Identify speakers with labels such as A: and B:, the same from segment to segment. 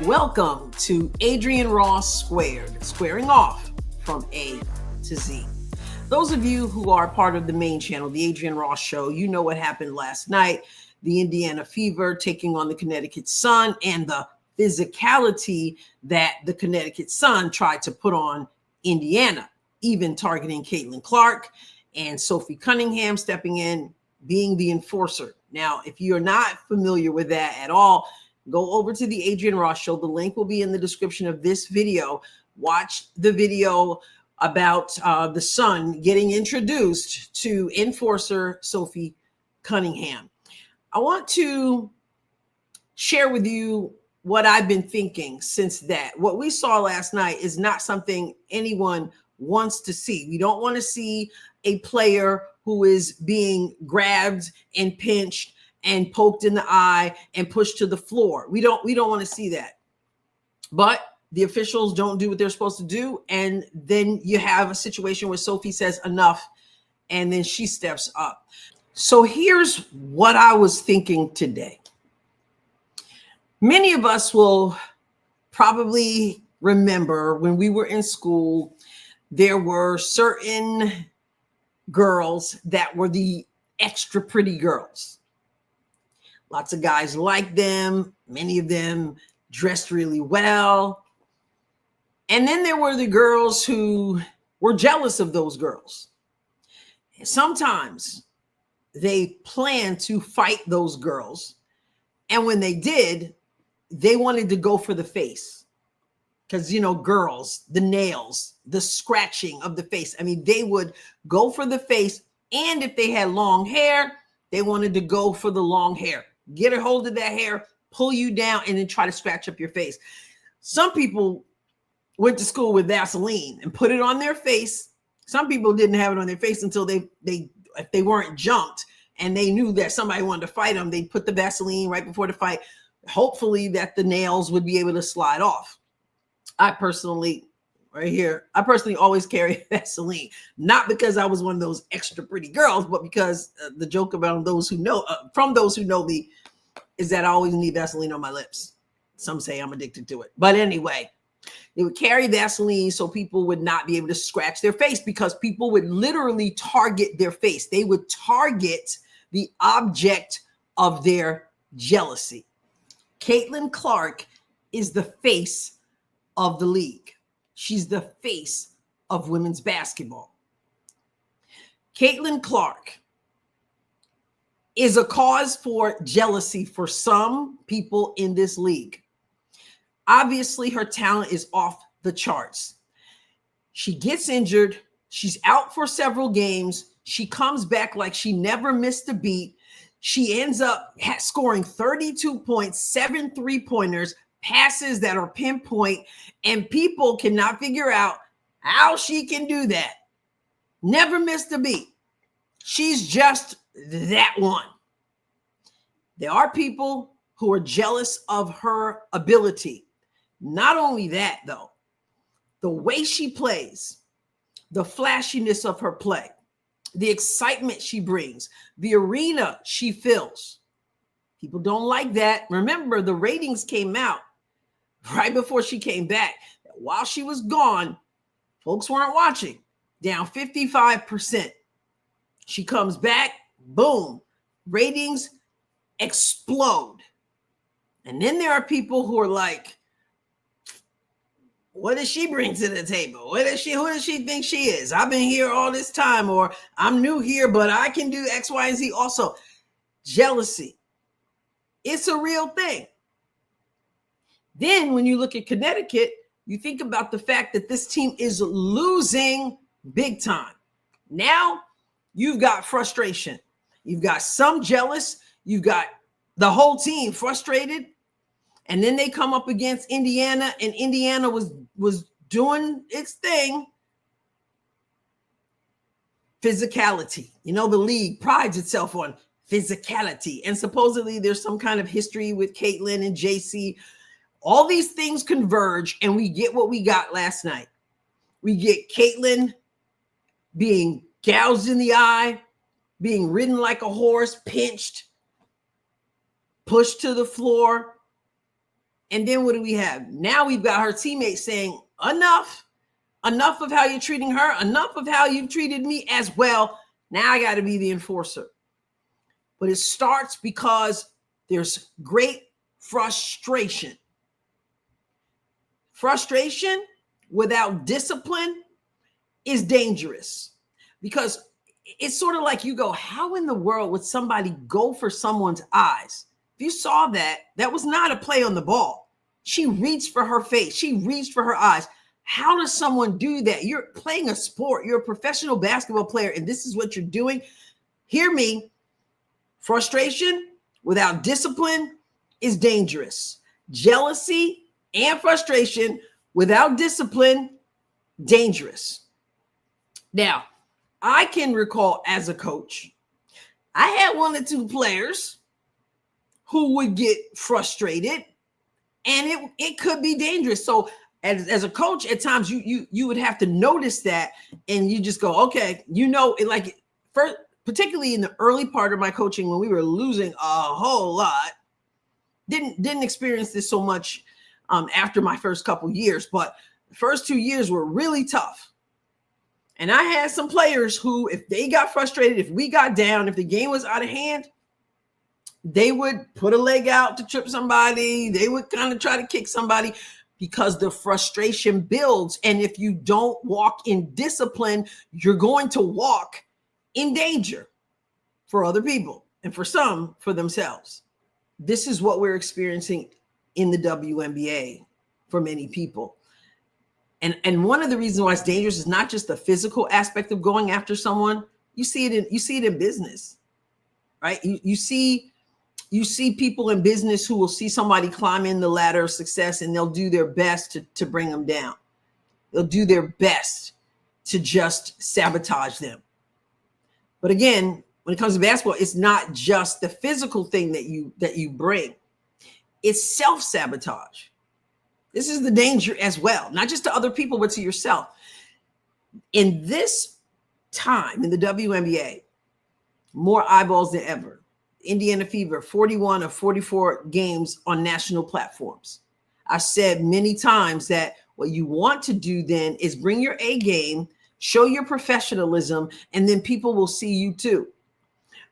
A: Welcome to Adrienne Ross Squared, squaring off from A to Z. Those of you who are part of the main channel, the Adrienne Ross Show, you know what happened last night. The Indiana Fever taking on the Connecticut Sun and the physicality that the Connecticut Sun tried to put on Indiana, even targeting Caitlyn Clark and Sophie Cunningham stepping in, being the enforcer. Now, if you're not familiar with that at all, go over to the Adrienne Ross Show. The link will be in the description of this video. Watch the video about the Sun getting introduced to enforcer Sophie Cunningham. I want to share with you what I've been thinking since that. What we saw last night is not something anyone wants to see. We don't want to see a player who is being grabbed and pinched and poked in the eye and pushed to the floor. We don't want to see that. But the officials don't do what they're supposed to do. And then you have a situation where Sophie says enough, and then she steps up. So here's what I was thinking today. Many of us will probably remember when we were in school, there were certain girls that were the extra pretty girls. Lots of guys liked them. Many of them dressed really well. And then there were the girls who were jealous of those girls. Sometimes they planned to fight those girls. And when they did, they wanted to go for the face. Because, you know, girls, the nails, the scratching of the face. I mean, they would go for the face. And if they had long hair, they wanted to go for the long hair. Get a hold of that hair, pull you down, and then try to scratch up your face. Some people went to school with Vaseline and put it on their face. Some people didn't have it on their face until if they weren't jumped and they knew that somebody wanted to fight them, they'd put the Vaseline right before the fight, hopefully that the nails would be able to slide off. I personally always carry Vaseline, not because I was one of those extra pretty girls, but because the joke about those who know, from those who know me, is that I always need Vaseline on my lips. Some say I'm addicted to it. But anyway, they would carry Vaseline so people would not be able to scratch their face, because people would literally target their face. They would target the object of their jealousy. Caitlyn Clark is the face of the league. She's the face of women's basketball. Caitlyn Clark is a cause for jealousy for some people in this league. Obviously, her talent is off the charts. She gets injured. She's out for several games. She comes back like she never missed a beat. She ends up scoring 32 points, 7 3-pointers, passes that are pinpoint, and people cannot figure out how she can do that. Never missed a beat. She's just that one. There are people who are jealous of her ability. Not only that, though, the way she plays, the flashiness of her play, the excitement she brings, the arena she fills. People don't like that. Remember, the ratings came out right before she came back. While she was gone, folks weren't watching. Down 55%. She comes back, boom, ratings explode. And then there are people who are like, what does she bring to the table? Who does she think she is? I've been here all this time, or I'm new here, but I can do X, Y, and Z also. Jealousy. It's a real thing. Then when you look at Connecticut, you think about the fact that this team is losing big time. Now you've got frustration. You've got some jealous. You've got the whole team frustrated. And then they come up against Indiana, and Indiana was doing its thing. Physicality. You know, the league prides itself on physicality. And supposedly there's some kind of history with Caitlyn and JC. All these things converge, and we get what we got last night. We get Caitlyn being gouged in the eye, being ridden like a horse, pinched, pushed to the floor. And then what do we have? Now we've got her teammates saying, enough of how you're treating her, enough of how you've treated me as well. Now I got to be the enforcer. But it starts because there's great frustration. Frustration without discipline is dangerous, because it's sort of like you go, how in the world would somebody go for someone's eyes? If you saw that, that was not a play on the ball. She reached for her face. She reached for her eyes. How does someone do that? You're playing a sport. You're a professional basketball player, and this is what you're doing. Hear me. Frustration without discipline is dangerous. Jealousy and frustration without discipline, dangerous. Now, I can recall as a coach, I had one or two players who would get frustrated, and it could be dangerous. So as a coach, at times you would have to notice that, and you just go, okay, first, particularly in the early part of my coaching when we were losing a whole lot. Didn't experience this so much after my first couple years, but the first 2 years were really tough. And I had some players who, if they got frustrated, if we got down, if the game was out of hand, they would put a leg out to trip somebody. They would kind of try to kick somebody, because the frustration builds. And if you don't walk in discipline, you're going to walk in danger for other people, and for some, for themselves. This is what we're experiencing in the WNBA for many people. And one of the reasons why it's dangerous is not just the physical aspect of going after someone. You see it in business, right? You see people in business who will see somebody climb in the ladder of success, and they'll do their best to bring them down. They'll do their best to just sabotage them. But again, when it comes to basketball, it's not just the physical thing that you bring. It's self-sabotage. This is the danger as well, not just to other people, but to yourself. In this time in the WNBA, more eyeballs than ever. Indiana Fever, 41 of 44 games on national platforms. I've said many times that what you want to do then is bring your A game, show your professionalism, and then people will see you too.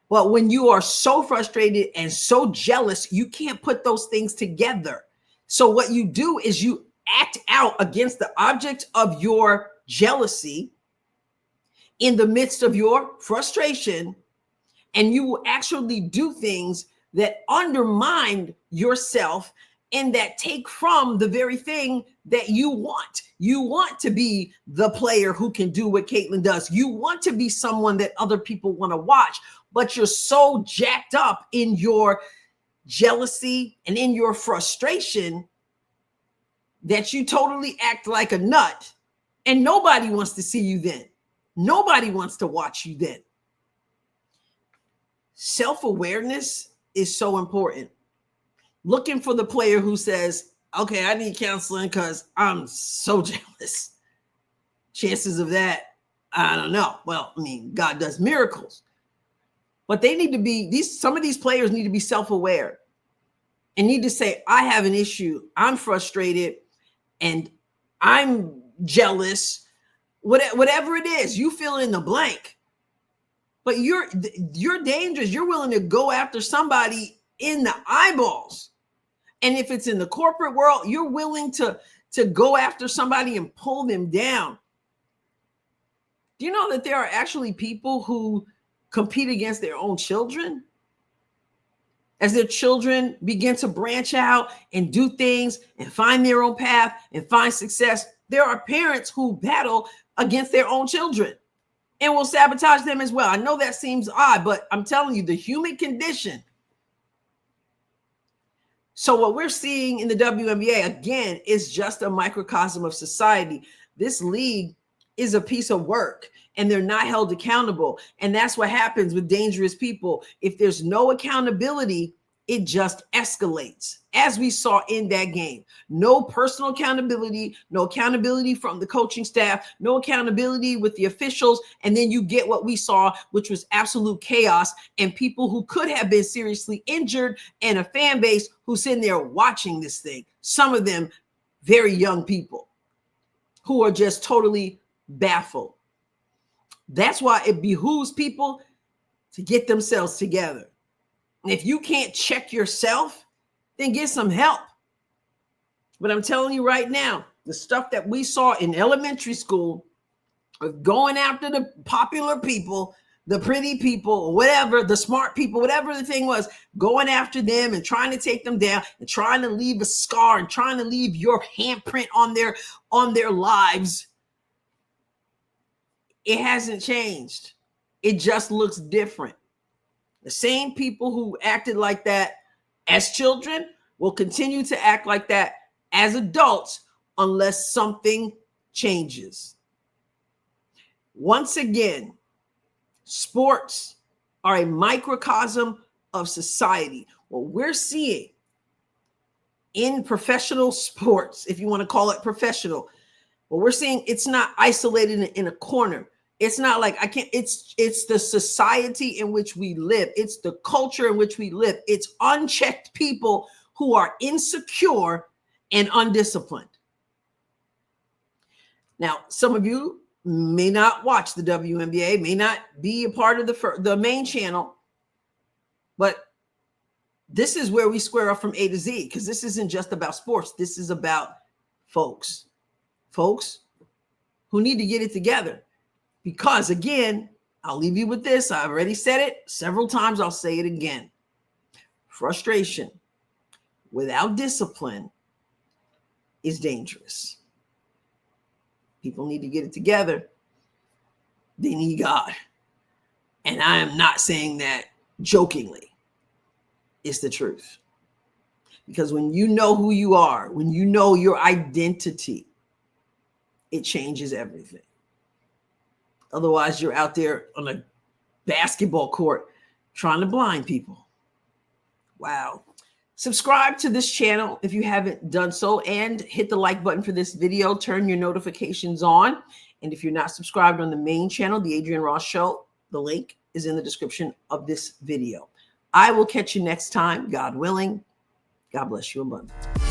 A: But when you are so frustrated and so jealous, you can't put those things together. So what you do is you act out against the object of your jealousy in the midst of your frustration, and you will actually do things that undermine yourself and that take from the very thing that you want. You want to be the player who can do what Caitlyn does. You want to be someone that other people want to watch, but you're so jacked up in your jealousy and in your frustration that you totally act like a nut, and nobody wants to see you then. Nobody wants to watch you then. Self-awareness is so important. Looking for the player who says, okay, I need counseling because I'm so jealous. Chances of that, I don't know. Well, I mean, God does miracles. But they need to be, some of these players need to be self-aware and need to say, I have an issue. I'm frustrated and I'm jealous. Whatever it is, you fill in the blank. But you're dangerous. You're willing to go after somebody in the eyeballs. And if it's in the corporate world, you're willing to go after somebody and pull them down. Do you know that there are actually people who compete against their own children? As their children begin to branch out and do things and find their own path and find success, there are parents who battle against their own children and will sabotage them as well. I know that seems odd, but I'm telling you, the human condition. So what we're seeing in the WNBA, again, is just a microcosm of society. This league is a piece of work, and they're not held accountable. And that's what happens with dangerous people. If there's no accountability, it just escalates, as we saw in that game. No personal accountability, no accountability from the coaching staff, no accountability with the officials. And then you get what we saw, which was absolute chaos and people who could have been seriously injured and a fan base who's in there watching this thing. some of them very young people who are just totally baffled. That's why it behooves people to get themselves together. And if you can't check yourself, then get some help. But I'm telling you right now, the stuff that we saw in elementary school of going after the popular people, the pretty people, whatever, the smart people, whatever the thing was, going after them and trying to take them down and trying to leave a scar and trying to leave your handprint on their lives. It hasn't changed. It just looks different. The same people who acted like that as children will continue to act like that as adults unless something changes. Once again, sports are a microcosm of society. What we're seeing in professional sports, if you want to call it professional, what we're seeing, it's not isolated in a corner. It's not like it's the society in which we live. It's the culture in which we live. It's unchecked people who are insecure and undisciplined. Now, some of you may not watch the WNBA, may not be a part of the main channel, but this is where we square up from A to Z, because this isn't just about sports. This is about folks who need to get it together. Because again, I'll leave you with this. I've already said it several times. I'll say it again. Frustration without discipline is dangerous. People need to get it together. They need God. And I am not saying that jokingly. It's the truth. Because when you know who you are, when you know your identity, it changes everything. Otherwise, you're out there on a basketball court trying to blind people. Wow. Subscribe to this channel if you haven't done so, and hit the like button for this video. Turn your notifications on. And if you're not subscribed on the main channel, The Adrienne Ross Show, the link is in the description of this video. I will catch you next time, God willing. God bless you abundantly.